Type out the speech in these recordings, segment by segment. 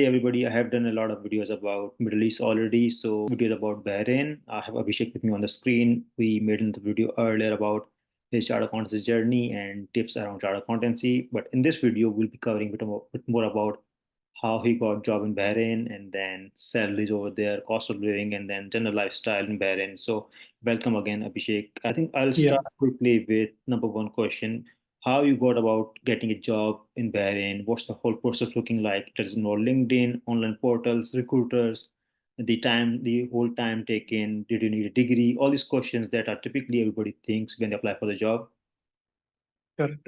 Hey everybody, I have done a lot of videos about Middle East already. So videos about Bahrain. I have Abhishek with me on the screen. We made another video earlier about his chartered accountancy journey and tips around chartered accountancy. But in this video, we'll be covering a bit more about how he got job in Bahrain and then salaries over there, cost of living, and then general lifestyle in Bahrain. So welcome again, Abhishek. I think I'll Yeah, start quickly with number one question: how you got about getting a job in Bahrain? What's the whole process looking like? Does it involve LinkedIn, online portals, recruiters, the whole time taken? Did you need a degree? All these questions that are typically everybody thinks when they apply for the job. correct.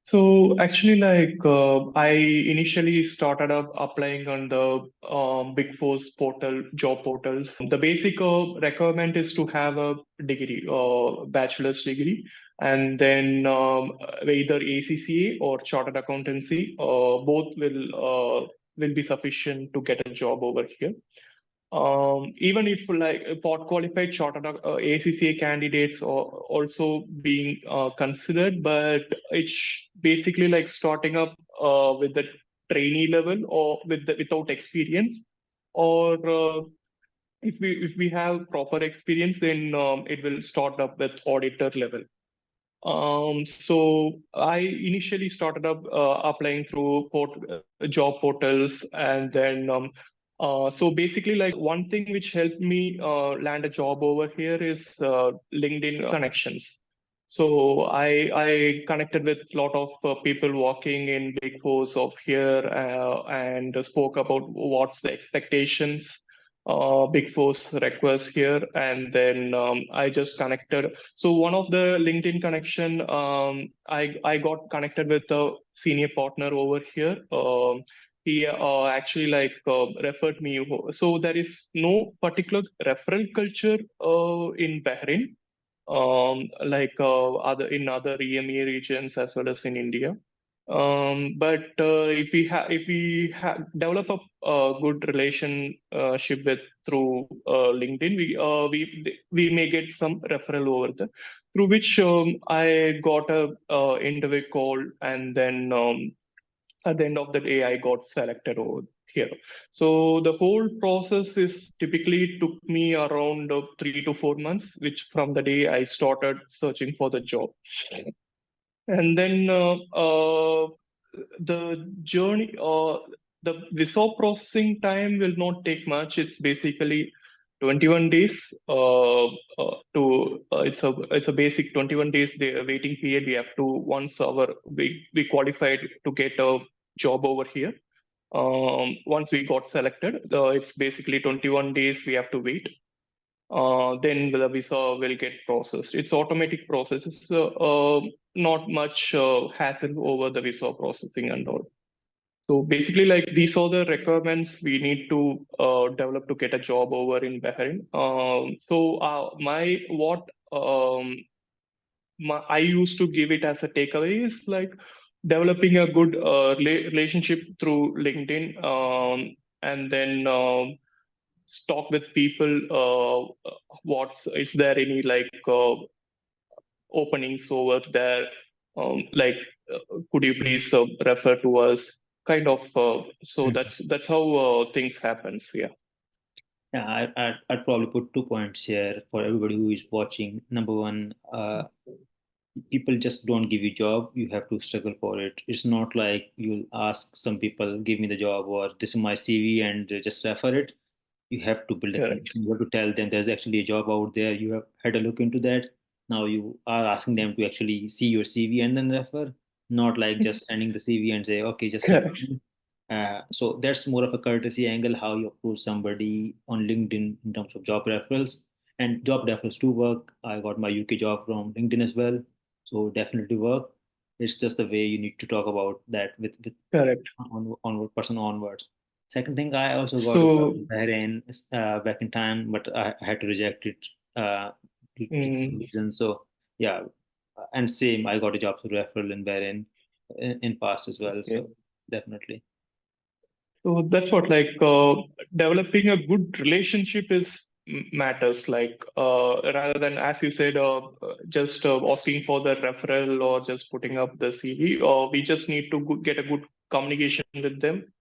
So actually, I initially started up applying on the Big Four's portal, job portals. The basic requirement is to have a degree, bachelor's degree, and then either ACCA or chartered accountancy. Both will be sufficient to get a job over here. Even if like pot qualified chartered ACCA candidates are also being considered, but it's basically like starting up with the trainee level or without experience, or if we have proper experience, then it will start up with auditor level. So I initially started up applying through job portals, and then so basically, like one thing which helped me land a job over here is LinkedIn connections. So I connected with a lot of people working in Big Fours of here, and spoke about what's the expectations Big Four's requests here, and then I just connected. So one of the LinkedIn connection, I got connected with a senior partner over here. He actually referred me. So there is no particular referral culture in Bahrain, other in other EMEA regions as well as in India. But if we develop a good relationship with through LinkedIn, we may get some referral over there, through which I got a interview call, and then at the end of the day, I got selected over here. So the whole process is typically took me around 3 to 4 months, which from the day I started searching for the job. And then the journey, the visa processing time will not take much. It's basically 21 days. It's a basic 21 days waiting period. We have to we qualified to get a job over here. Once we got selected, it's basically 21 days we have to wait. Then the visa will get processed. It's automatic processes, not much hassle over the visa processing and all. So basically, like these are the requirements we need to develop to get a job over in Bahrain. I used to give it as a takeaway is like developing a good relationship through LinkedIn, and then talk with people. What's is there any openings over there? Like, could you please refer to us? Kind of. So Mhm. that's how things happens. Yeah. Yeah, I'd probably put 2 points here for everybody who is watching. Number one, people just don't give you job. You have to struggle for it. It's not like you'll ask some people, give me the job, or this is my CV, and they just refer it. You have to build a Correct. connection. You have to tell them there's actually a job out there. You have had a look into that. Now you are asking them to actually see your CV and then refer, not like just sending the CV and say, okay, just refer Correct. me. So that's more of a courtesy angle, how you approach somebody on LinkedIn in terms of job referrals. And job referrals do work. I got my UK job from LinkedIn as well. So definitely work. It's just the way you need to talk about that with Correct. onward person onwards. Second thing, I also got a job So, in Bahrain back in time, but I had to reject it due to some mm, reasons. So yeah, and same, I got a job through referral in Bahrain in past as well. okay. So definitely. So that's what developing a good relationship is matters, like rather than, as you said, just asking for the referral or just putting up the CV, or we just need to get a good communication with them.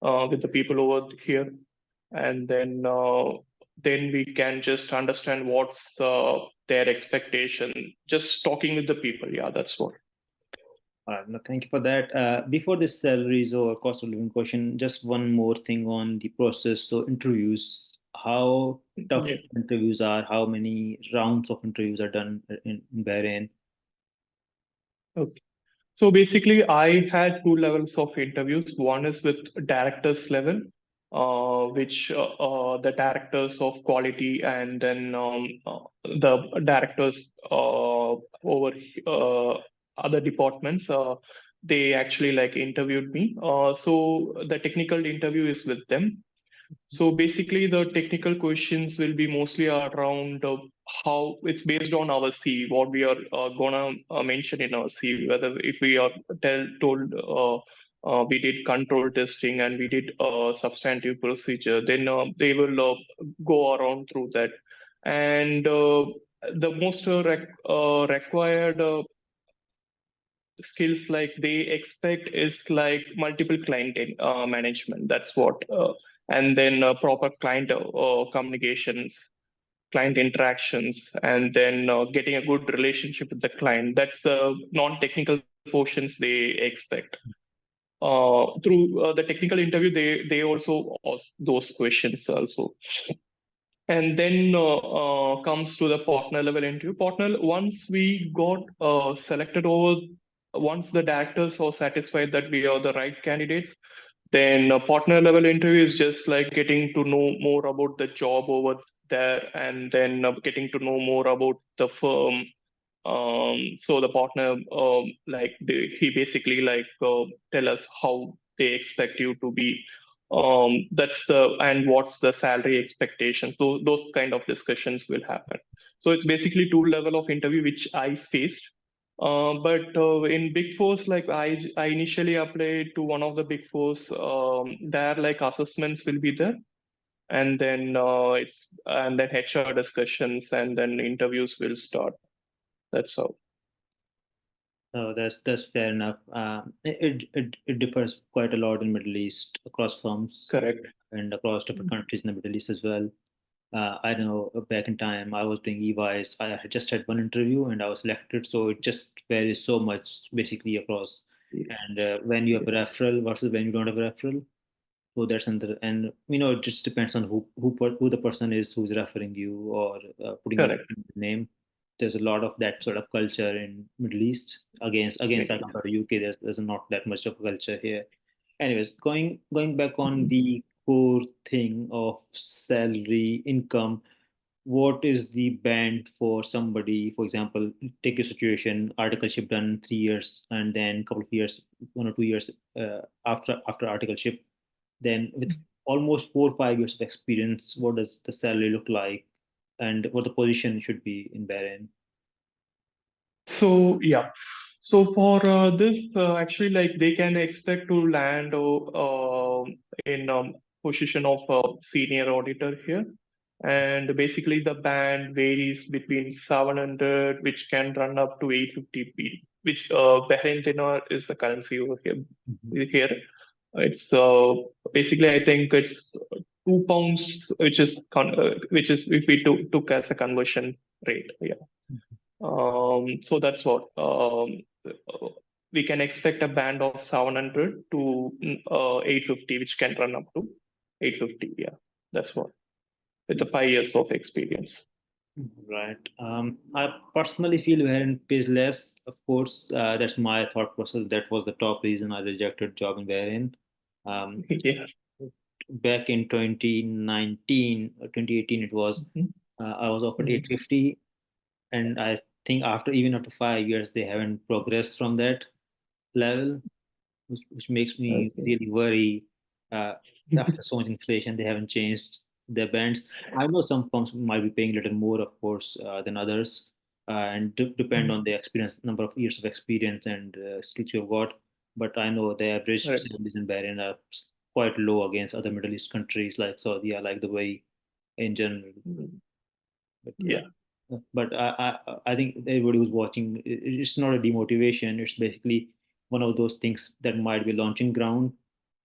with the people over here, and then we can just understand what's their expectation. Just talking with the people, yeah, that's what. No, thank you for that. Before this salaries or cost of living question, just one more thing on the process. So interviews, how tough Yeah. interviews are, how many rounds of interviews are done in Bahrain? Okay. So basically, I had two levels of interviews. One is with directors level, which the directors of quality, and then the directors over other departments. They actually like interviewed me. So the technical interview is with them. So basically, the technical questions will be mostly around how it's based on our CV, what we are gonna mention in our CV, whether if we are told we did control testing and we did substantive procedure, then they will go around through that. And the most required skills like they expect is like multiple client management. That's what, and then proper client communications, client interactions, and then getting a good relationship with the client. That's the non-technical portions they expect. Through the technical interview, they also ask those questions also. And then comes to the partner level interview. Partner, once we got selected over, once the directors are satisfied that we are the right candidates, then partner level interview is just like getting to know more about the job over there, and then getting to know more about the firm. So the partner, he basically like tell us how they expect you to be. That's the and what's the salary expectations. So those kind of discussions will happen. So it's basically two level of interview which I faced. But in Big Fours, like I initially applied to one of the Big Fours. There like assessments will be there, and then HR discussions, and then interviews will start. That's how. That's fair enough. It differs quite a lot in Middle East across firms Correct. and across different countries in the Middle East as well. I know back in time I was doing EYs. I had just had one interview and I was selected, so it just varies so much basically across. Yeah. And when you have a referral versus when you don't have a referral, so that's another. And it just depends on who the person is who's referring you or putting your Correct. name. There's a lot of that sort of culture in Middle East. Against I compare to UK, there's not that much of a culture here. Anyways, going back on the core thing of salary income, what is the band for somebody? For example, take a situation, articleship done 3 years, and then couple of years, 1 or 2 years after articleship, then with almost 4 or 5 years of experience, what does the salary look like, and what the position should be in Bahrain? So yeah. So for this, actually, like they can expect to land in position of senior auditor here, and basically the band varies between 700, which can run up to 850 p, which Bahrain dinar is the currency over here. Mhm. Here, it's basically I think it's £2, which is if we took as a conversion rate. Yeah. So that's what we can expect a band of 700 to 850, which can run up to 850. Yeah, that's what with the 5 years of experience. Right. I personally feel Bahrain pays less. Of course, that's my thought process. That was the top reason I rejected job in Bahrain. Um, Yeah. Back in 2019 or 2018, it was Mhm. I was offered Mhm. 850, and I think after 5 years, they haven't progressed from that level, which makes me Okay. really worry. Uh, After so much inflation, they haven't changed their bands. I know some firms might be paying a little more, of course, than others, and depend Mhm. on the experience, number of years of experience and skills you've got. But I know the average Right. salaries in Bahrain are quite low against other Middle East countries like Saudi, like the way in general. Mhm. But yeah, Yeah. but I think everybody who's watching, it's not a demotivation. It's basically one of those things that might be launching ground.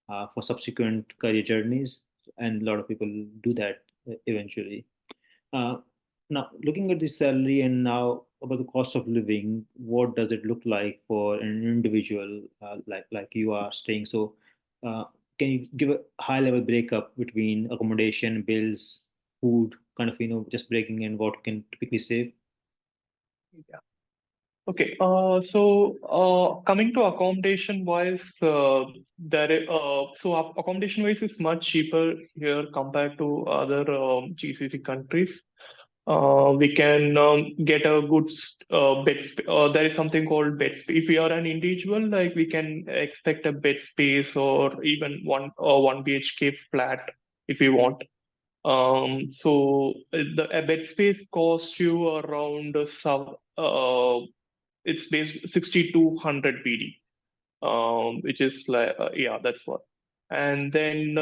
for subsequent career journeys, and a lot of people do that eventually. Uh, Now, looking at the salary and now about the cost of living, what does it look like for an individual like you are staying? So, uh, can you give a high level breakup between accommodation, bills, food, kind of just breaking in what you can typically save? Yeah. Okay. Coming to accommodation wise, accommodation wise is much cheaper here compared to other GCC countries. We can get a good there is something called bed space. If we are an individual, like we can expect a bed space or even one BHK flat if we want. The a bed space costs you around it's based 6200 BD, which is like yeah, that's what. And then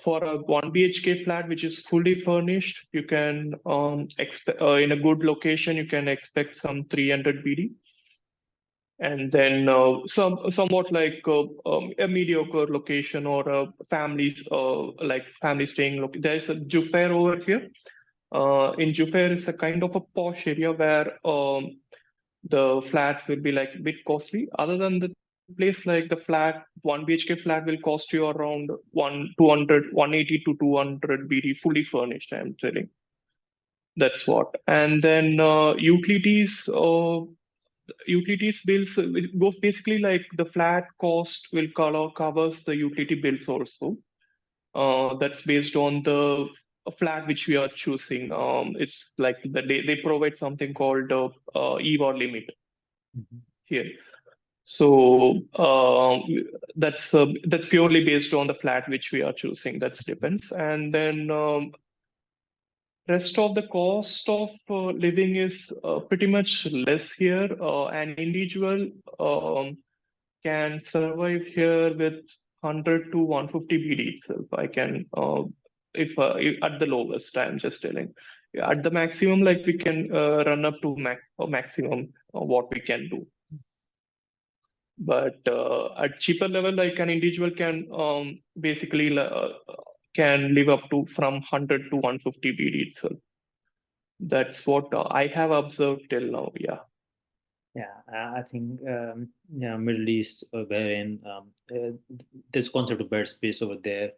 for a one BHK flat which is fully furnished, you can expect in a good location you can expect some 300 BD. And then somewhat like a mediocre location or a families like family staying. There's a Jufair over here. In Jufair is a kind of a posh area where the flats will be like a bit costly. Other than the place, like the flat, one BHK flat will cost you around 180 to 200 BD, fully furnished, I'm telling. That's what. And then utilities bills, it goes basically like the flat cost will covers the utility bills also. That's based on the flat which we are choosing. It's like they provide something called EVA limit Mhm. here. So that's purely based on the flat which we are choosing. That depends. And then rest of the cost of living is pretty much less here. An individual can survive here with 100 to 150 BD itself. I can, if at the lowest, I'm just telling. At the maximum, like we can run up to maximum what we can do. But at cheaper level, like an individual can basically can live up to from 100 to 150 BD itself. That's what I have observed till now. Yeah. Yeah, I think yeah, Middle East, wherein there's concept of bed space over there,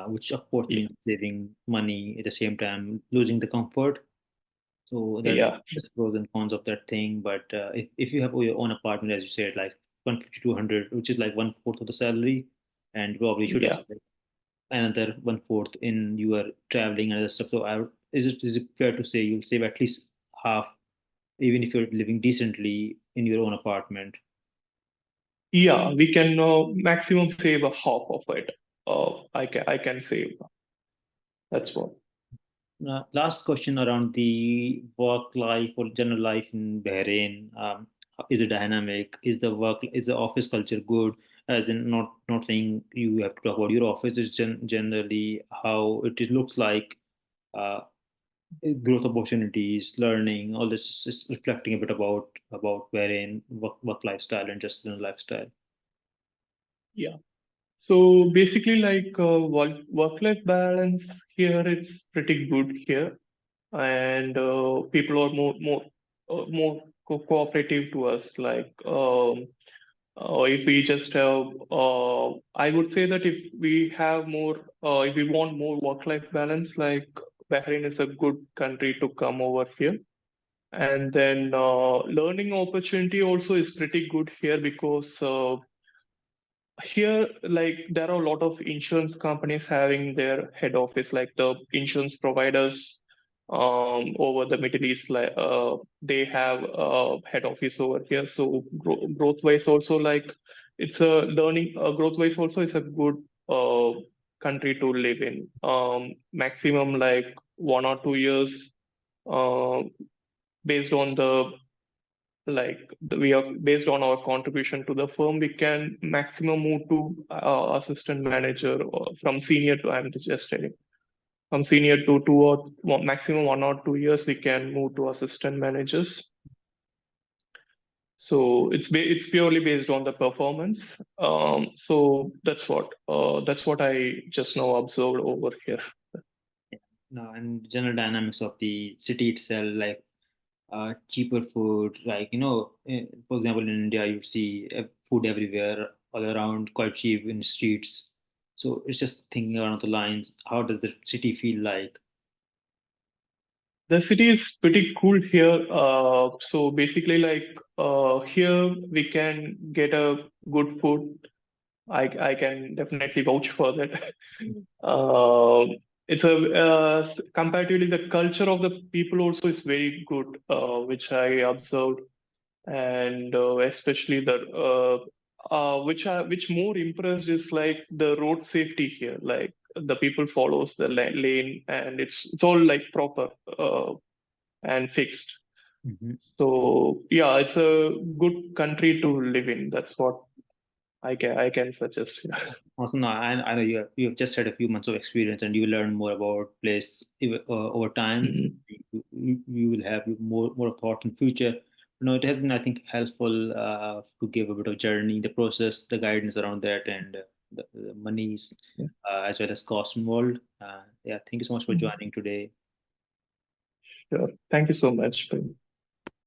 which of course Yeah. means saving money at the same time losing the comfort. So Yeah. there's pros and cons of that thing. But if you have your own apartment, as you said, like 150, 200, which is like one fourth of the salary, and you probably should have Yeah. saved another one fourth in your traveling and other stuff. So is it fair to say you'll save at least half, even if you're living decently in your own apartment? Yeah, we can maximum save a half of it. I can save. That's what. Last question around the work life or general life in Bahrain. Is it dynamic? Is the office culture good? As in, not saying you have to talk about your office. It's generally how looks like. Uh, Growth opportunities, learning, all this is reflecting a bit about Bahrain work lifestyle and just lifestyle. Yeah. So basically, like work-life balance here, it's pretty good here, and people are more cooperative to us. Like if we just have, I would say that if we want more work-life balance, like Bahrain is a good country to come over here. And then learning opportunity also is pretty good here because here, like there are a lot of insurance companies having their head office, like the insurance providers over the Middle East, like they have head office over here. So growth wise also, like it's a learning growth wise also is a good uh, country to live in. Maximum like 1 or 2 years uh, based on the we are based on our contribution to the firm, we can maximum move to assistant manager or from senior to, I'm just telling, from senior to maximum 1 or 2 years we can move to assistant managers. So it's purely based on the performance. So that's what I just now observed over here. No, and general dynamics of the city itself, like cheaper food, like for example, in India, you see food everywhere, all around, quite cheap in streets. So it's just thinking around the lines. How does the city feel like? The city is pretty cool here. So basically, like here we can get a good food. I can definitely vouch for that. It's a comparatively the culture of the people also is very good, which I observed, and especially the which more impressed is like the road safety here. Like the people follows the lane, and it's all like proper and fixed. Mhm. So yeah, it's a good country to live in. That's what I can suggest. Yeah. Also, no, I know you have just had a few months of experience, and you will learn more about place over time. Mhm. You will have more thought in future. It has been, I think, helpful to give a bit of journey, the process, the guidance around that, and the monies Yeah. as well as cost involved. Yeah, thank you so much for Mhm. joining today. Sure. Thank you so much.